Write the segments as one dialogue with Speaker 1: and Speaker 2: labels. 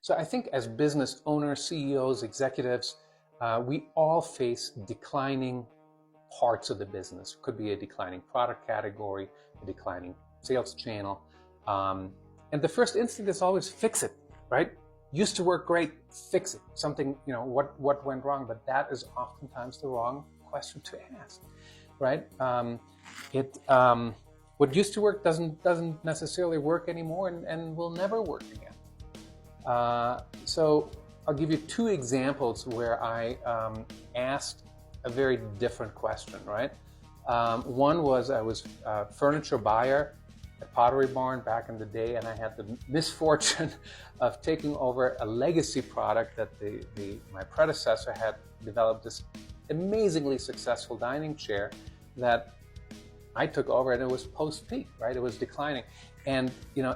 Speaker 1: So I think as business owners, CEOs, executives, we all face declining parts of the business. It could be a declining product category, a declining sales channel. And the first instinct is always fix it, right? Used to work great, fix it. Something, what went wrong? But that is oftentimes the wrong question to ask, right? What used to work doesn't necessarily work anymore and will never work again. So I'll give you two examples where I asked a very different question, right? One was I was a furniture buyer at Pottery Barn back in the day, and I had the misfortune of taking over a legacy product that my predecessor had developed, this amazingly successful dining chair that I took over, and it was post-peak, right? It was declining. And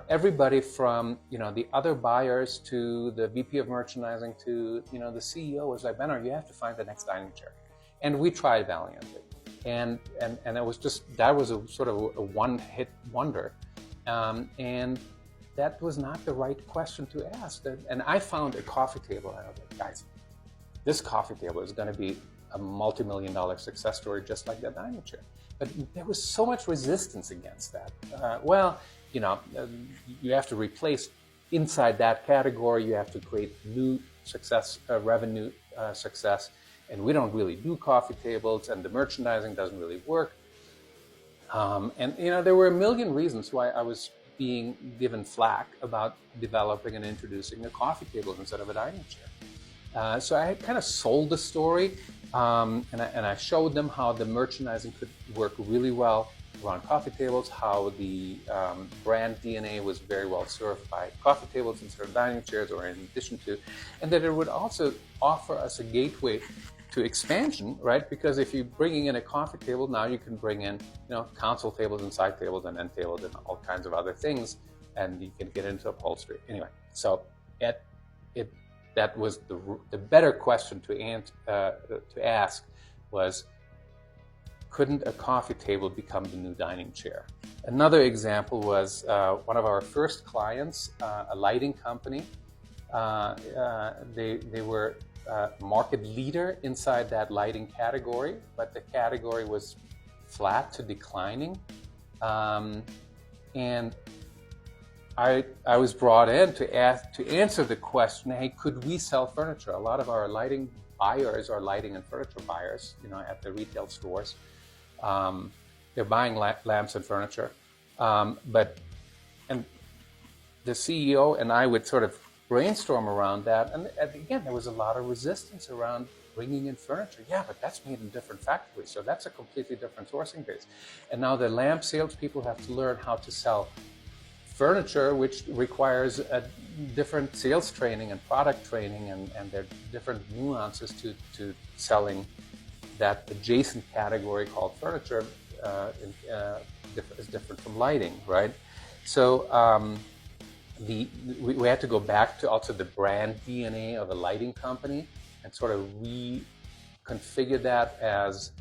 Speaker 1: everybody from the other buyers to the VP of merchandising to the CEO was like, Benner, you have to find the next dining chair. And we tried valiantly. And it was that was a sort of a one-hit wonder. And that was not the right question to ask. And I found a coffee table, and I was like, guys, this coffee table is going to be a multi-million-dollar success story just like that dining chair. But there was so much resistance against that. You have to replace inside that category, you have to create new success, revenue success. And we don't really do coffee tables, and the merchandising doesn't really work. There were a million reasons why I was being given flack about developing and introducing a coffee table instead of a dining chair. So I kind of sold the story, and I showed them how the merchandising could work really well around coffee tables, how the brand DNA was very well served by coffee tables instead of dining chairs, or in addition to, and that it would also offer us a gateway to expansion, right? Because if you're bringing in a coffee table, now you can bring in, console tables and side tables and end tables and all kinds of other things, and you can get into upholstery. Anyway, so that was the better question to ask was, couldn't a coffee table become the new dining chair? Another example was one of our first clients, a lighting company. They were market leader inside that lighting category, but the category was flat to declining. And I was brought in to answer the question, hey, could we sell furniture? A lot of our lighting buyers are lighting and furniture buyers, at the retail stores. They're buying lamps and furniture. And the CEO and I would sort of brainstorm around that. And again, there was a lot of resistance around bringing in furniture. Yeah, but that's made in different factories. So that's a completely different sourcing base. And now the lamp salespeople have to learn how to sell furniture, which requires a different sales training and product training, and there are different nuances to selling that adjacent category called furniture is different from lighting, right? So we had to go back to also the brand DNA of a lighting company and sort of reconfigure that as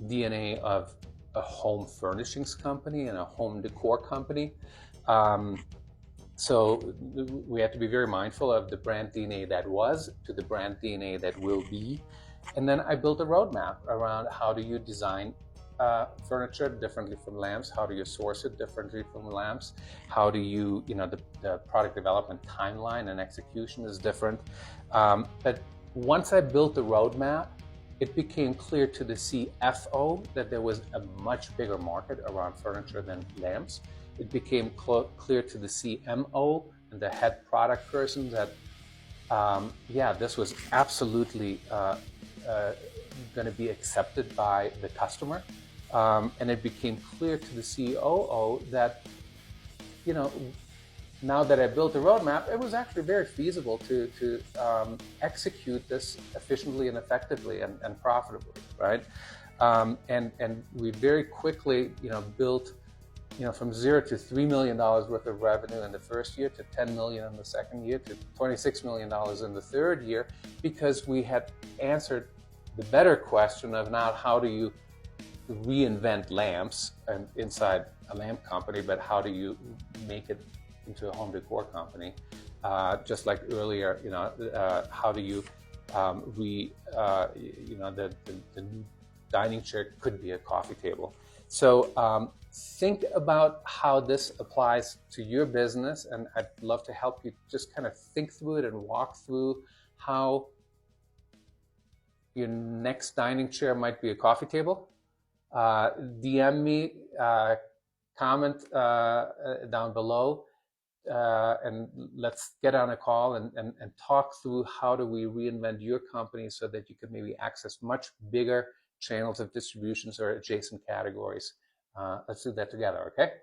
Speaker 1: DNA of a home furnishings company and a home decor company. So we have to be very mindful of the brand DNA that was to the brand DNA that will be. And then I built a roadmap around how do you design furniture differently from lamps, how do you source it differently from lamps, how do you, the product development timeline and execution is different. But once I built the roadmap, it became clear to the CFO that there was a much bigger market around furniture than lamps. It became clear to the CMO and the head product person that, this was absolutely going to be accepted by the customer. And it became clear to the COO that, now that I built the roadmap, it was actually very feasible to execute this efficiently and effectively and profitably, right? And we very quickly, built, from $0 to $3 million worth of revenue in the first year, to $10 million in the second year, to $26 million in the third year, because we had answered the better question of not how do you reinvent lamps and inside a lamp company, but how do you make it into a home decor company. just like earlier, how do you the new dining chair could be a coffee table. So think about how this applies to your business, and I'd love to help you just kind of think through it and walk through how your next dining chair might be a coffee table. DM me, comment down below, and let's get on a call and talk through how do we reinvent your company so that you can maybe access much bigger channels of distributions or adjacent categories. Let's do that together, okay?